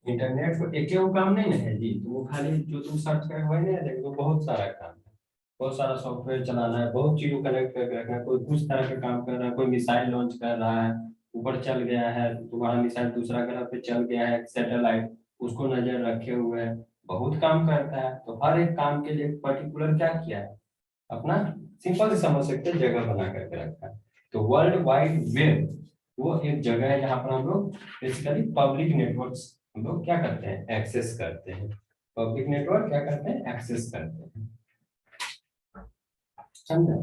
इंटरनेट को एक वो काम नहीं ना है जी, तो वो खाली जो तुम सर्च कर वही नहीं है, तो बहुत सारा काम है, बहुत सारा सॉफ्टवेयर चलाना है, बहुत चीजों कनेक्ट करके रखना है। कोई कुछ तरह का काम कर रहा है, कोई मिसाइल लॉन्च कर रहा है, ऊपर चल गया है, तुम्हारा मिसाइल दूसरा ग्रह पे चल गया है, सैटेलाइट उसको नजर रखे हुए है, बहुत काम करता है। तो हर एक काम के लिए पर्टिकुलर क्या किया है, अपना सिंपल से समझ सकते हैं, जगह बना करके रखा है। तो वर्ल्ड वाइड वेब वो एक जगह है जहाँ पर हम लोग बेसिकली पब्लिक नेटवर्क्स हम लोग क्या करते हैं, एक्सेस करते हैं। पब्लिक नेटवर्क क्या करते हैं, एक्सेस करते हैं। समझा?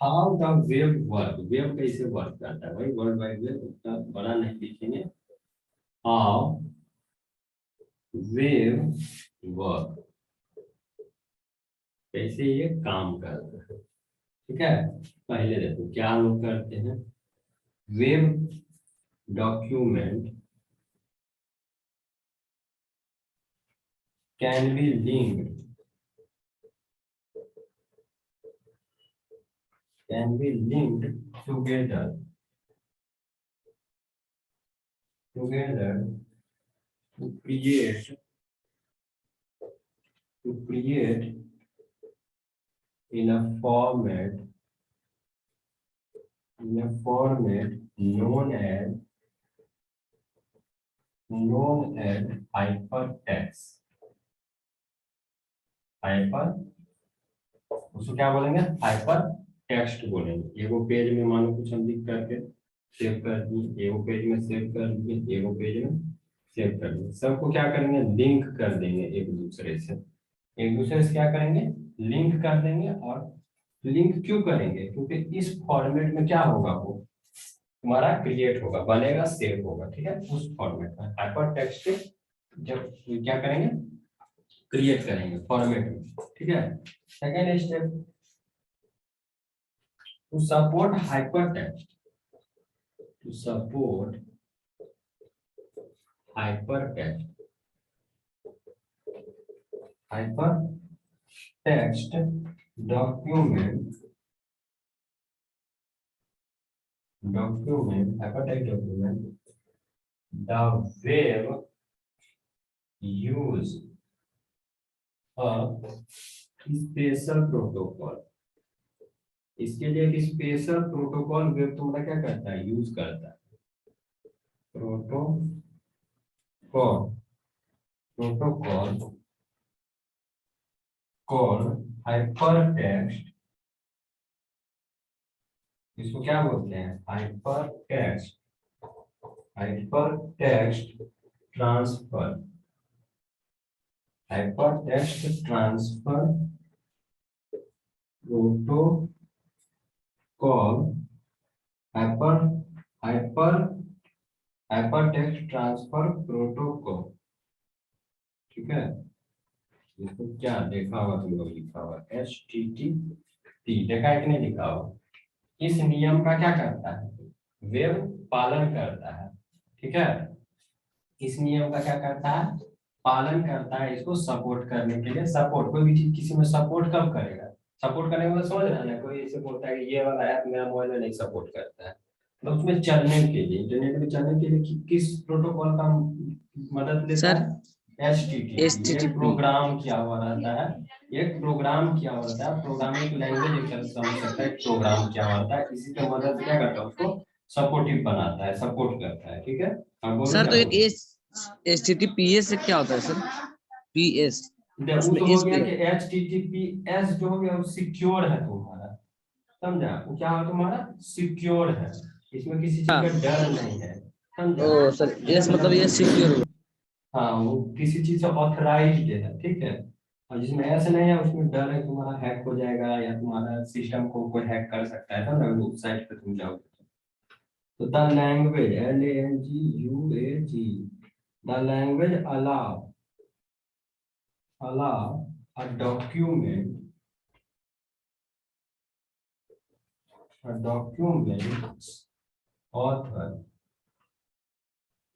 How the web work, web कैसे वर्क करता है भाई, वर्ल्ड वाइड वेब उतना बड़ा नहीं लिखेंगे। हाउ वेब वर्क, कैसे ये काम करता है। ठीक है, पहले देखो क्या हम लोग करते हैं। Web document can be linked, can be linked together to create in a format known as hypertext। Hyper, उसको क्या बोलेंगे, हाइपर टेक्स्ट बोलेंगे। एगो पेज में मानो कुछ हम लिख करके सेव कर दिए, एगो पेज में सेव कर दिए, एगो पेज में सेव कर दिए, सबको क्या करेंगे, लिंक कर देंगे एक दूसरे से। एक दूसरे से क्या करेंगे, लिंक कर देंगे। और लिंक क्यों करेंगे, क्योंकि इस फॉर्मेट में क्या होगा, वो तुम्हारा क्रिएट होगा, बनेगा, सेव होगा। ठीक है, उस फॉर्मेट में हाइपर टेक्स्ट जब क्या करेंगे, क्रिएट करेंगे फॉर्मेट में। ठीक है, second step, to support hypertext, to support hypertext document hypertext document, the web use a special protocol। इसके लिए एक स्पेशल प्रोटोकॉल वेब तुम्हारा क्या करता है, यूज करता है। प्रोटोकॉल कॉल हाइपरटेक्स्ट, इसको क्या बोलते हैं, hypertext transfer, hypertext transfer protocol, hypertext transfer protocol. ठीक है, इसको क्या देखा होगा तुम लोग, लिखा हुआ HTTP, देखा है कि नहीं लिखा हुआ। इस नियम का क्या करता है, वेब पालन करता है। ठीक है, इस नियम का क्या करता है, पालन करता है। इसको सपोर्ट करने के लिए, सपोर्ट कोई भी चीज किसी में सपोर्ट कब करेगा, सपोर्ट करने का मतलब समझ रहा है ना, कोई ऐसे बोलता है कि ये वाला ऐप मेरा मोबाइल में नहीं सपोर्ट करता है, तो उसमें चलने के लिए, इंटरनेट में चलने के लिए किस प्रोटोकॉल का मदद लेता सर है, HTTP। एक प्रोग्राम किया हुआ रहता है, एक प्रोग्राम किया हुआ रहता है, प्रोग्रामिंग लैंग्वेज एक तरह से समझ सकता है, प्रोग्राम किया हुआ रहता है, इसी की मदद से क्या करता है, उसको सपोर्टिव बनाता है, सपोर्ट करता है। ठीक है, अब बोलो सर क्या तो बोलो। HTTPS से क्या होता है सर, PS वो उसमें तो हो एस गया भी कि HTTPS जो हो गया वो सिक्योर है तुम्हारा, समझा, वो क्या है तुम्हारा, सिक्योर है, इसमें किसी चीज का डर नहीं है, समझा। ओ सर एस मतलब ये सिक्योर। हाँ, वो किसी चीज से ऑथराइज्ड है। ठीक है, और जिसमें ऐसा नहीं है, उसमें डर है तुम्हारा हैक हो जाएगा या तुम्हारा सिस्टम को कोई हैक कर सकता है, समझा, उस साइट पे तुम जाओगे तो। The language LANGUAGE, the language allow a document author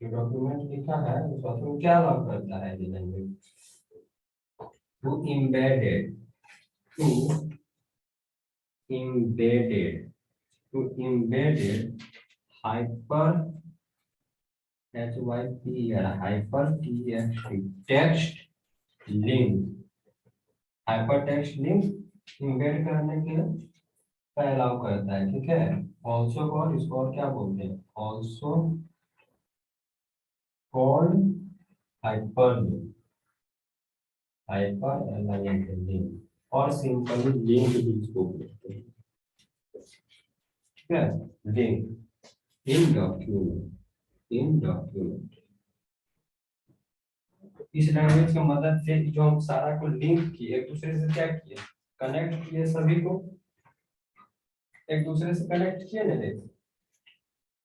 जो डॉक्यूमेंट लिखा है उस डॉक्यूमेंट क्या अलाउ करता है ये language, to embedded to embedded to embedded hyper hypertext text link hypertext link embed करने के का अलाउ करता है, ठीक है। ऑल्सो कॉल्ड, इसको और क्या बोलते हैं, also called hyperlink, hyper link और सिंपली लिंक भी इसको बोलते हैं, ठीक है। Link in document, in document इस लैंग्वेज की मदद से जो हम सारा को लिंक किए, एक दूसरे से क्या किए, कनेक्ट किए, सभी को एक दूसरे से कनेक्ट किए ना।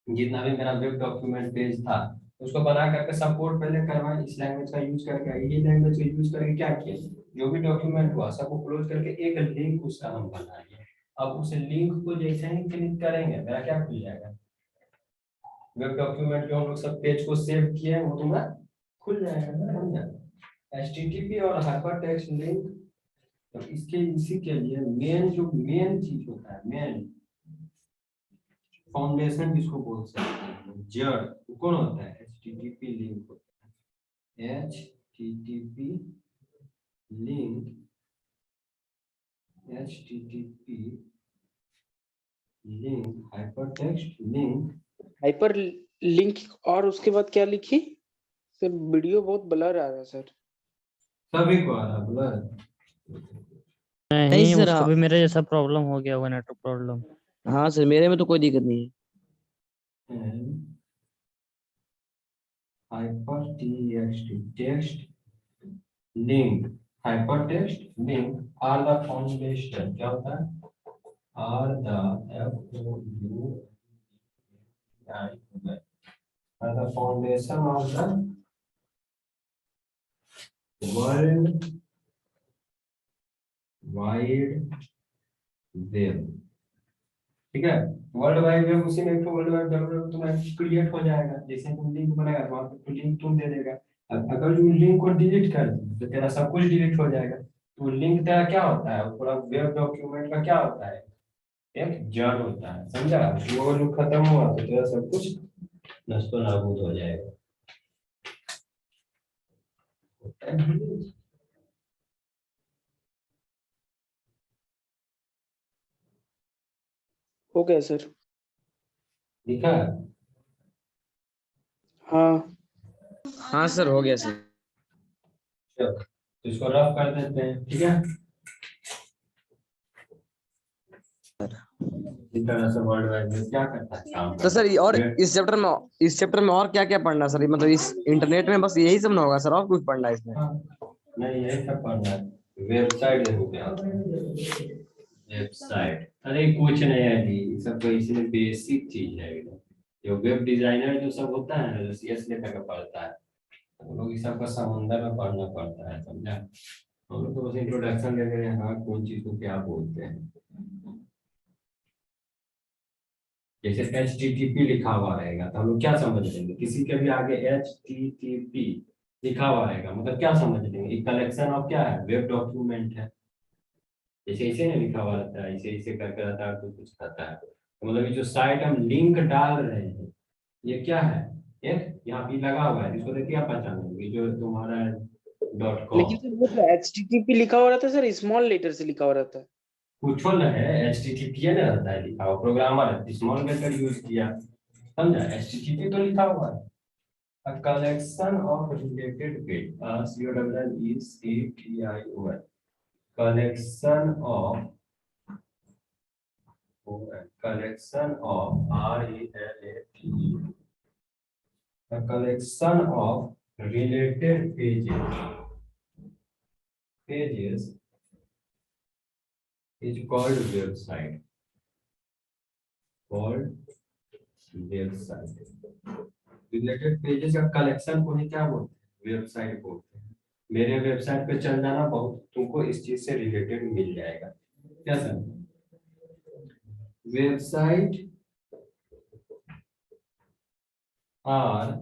जितना भी मेरा वेब डॉक्यूमेंट पेज था उसको बना करके सपोर्ट पहले करवाए इस लैंग्वेज का यूज करके, ये लैंग्वेज का यूज करके क्या किए, जो भी डॉक्यूमेंट हुआ सबको क्लोज करके एक लिंक उसका हम बना लिए। अब उस लिंक को जैसे ही क्लिक करेंगे मेरा क्या खुल जाएगा, वेब डॉक्यूमेंट जो हम लोग सब पेज को सेव किए हैं वो तुम्हारा खुल जाएगा ना, समझा। एचटीटीपी और हाइपरटेक्स्ट लिंक, तो इसके इसी के लिए मेन चीज होता है, मेन फाउंडेशन जिसको बोल सकते हैं, जड़ वो कौन होता है, एचटीटीपी लिंक होता है। HTTP link, HTTP link, hypertext link, hyper link और उसके बाद क्या लिखी सर? वीडियो बहुत ब्लर आ रहा है सर। सभी को आ रहा ब्लर। नहीं, सर उसको भी मेरे जैसा प्रॉब्लम हो गया हुआ, नेटवर्क प्रॉब्लम। हाँ सर, मेरे में तो कोई दिक्कत नहीं है। hypertext text link, hypertext link are the foundation, क्या होता है, are the are the foundation of the world wide web, ठीक है। वर्ल्ड वाइड वेब उसी में एक वर्ल्ड वाइड वेब तुम्हारा क्रिएट हो जाएगा, जैसे तुम लिंक बनाएगा तो वहां पे लिंक तुम दे देगा। अब अगर जो लिंक को डिलीट कर दे तो तेरा सब कुछ डिलीट हो जाएगा। तो लिंक तेरा क्या होता है, पूरा वेब डॉक्यूमेंट का क्या होता है, एक जड़ होता है, समझा। वो जो खत्म हुआ तो तेरा सब कुछ नष्ट नाबूद हो जाएगा। हो गया सर? ठीक है, हाँ हाँ सर, हो गया सर। चलो तो इसको रफ कर देते हैं, ठीक है। इस तरह से वर्ल्ड वाइड वेब क्या करता है, काम तो सर और करता है। इस चैप्टर में और क्या क्या पढ़ना है सर? मतलब इस इंटरनेट में बस यही सब ना होगा सर, और कुछ पढ़ना है इसमें? हाँ, नहीं यही सब पढ़ना है। वेबसाइट हो गया, वेबसाइट, अरे कुछ नहीं है जी, ये सब तो इसमें बेसिक चीज है एकदम। जो वेब डिजाइनर जो सब होता है ना, जो सीएस लेकर के पढ़ता है, हम लोग इस सब का समुंदर में पढ़ना पड़ता है, समझा। हम लोग तो बस इंट्रोडक्शन दे रहे हैं, हाँ कौन चीज को क्या बोलते हैं। जैसे HTTP लिखा हुआ रहेगा तो हम लोग क्या समझ लेंगे, किसी के भी आगे HTTP लिखा हुआ रहेगा मतलब क्या समझ लेंगे, एक कलेक्शन ऑफ क्या है, वेब डॉक्यूमेंट है। जैसे ऐसे नहीं लिखा हुआ रहता है, ऐसे ऐसे करके रहता है तो कुछ रहता है, तो मतलब ये जो साइट हम लिंक डाल रहे हैं ये क्या है, एक यहाँ पे लगा हुआ है, इसको देखिए आप पहचानेंगे जो तुम्हारा लेकिन .com, सर वो तो एचटीटीपी लिखा हो रहा था सर, स्मॉल लेटर से लिखा हो रहा था। कुछ न है, HTTP ना रहता है लिखा हुआ, प्रोग्रामर स्मॉल लेटर यूज किया, समझा। HTTP तो लिखा हुआ है, a collection of related page, COLLECTION, collection of RELATE, a collection of related pages is called website, related pages का कलेक्शन को ही क्या बोलते हैं, वेबसाइट बोलते हैं। मेरे वेबसाइट पे चल जाना, बहुत तुमको इस चीज से रिलेटेड मिल जाएगा, क्या sir. Website R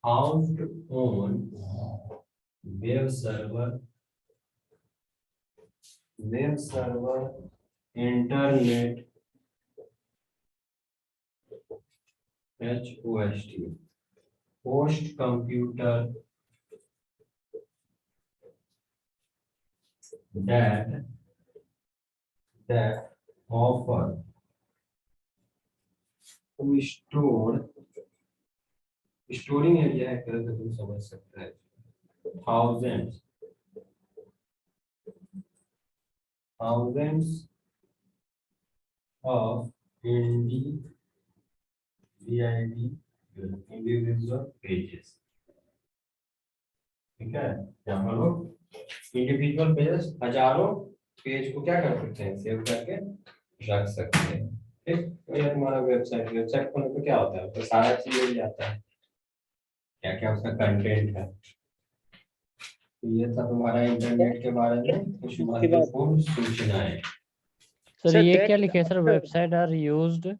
housed on web server internet host computer that offer to storing area है तरह से तुम समझ सकते हैं thousands of individual pages. ठीक है, यहाँ पर लोग इंडिविजुअल पेजेस हजारों पेज को क्या कर सकते हैं, सेव करके रख सकते हैं। ठीक, तो ये हमारा वेबसाइट खोलने पे क्या होता है, तो सारा चीज मिल जाता है, क्या क्या उसका कंटेंट है। तो ये था तुम्हारा इंटरनेट के बारे में कुछ महत्वपूर्ण सूचनाएं। सर सर, ये that- क्या लिखे है सर, वेबसाइट आर यूज्ड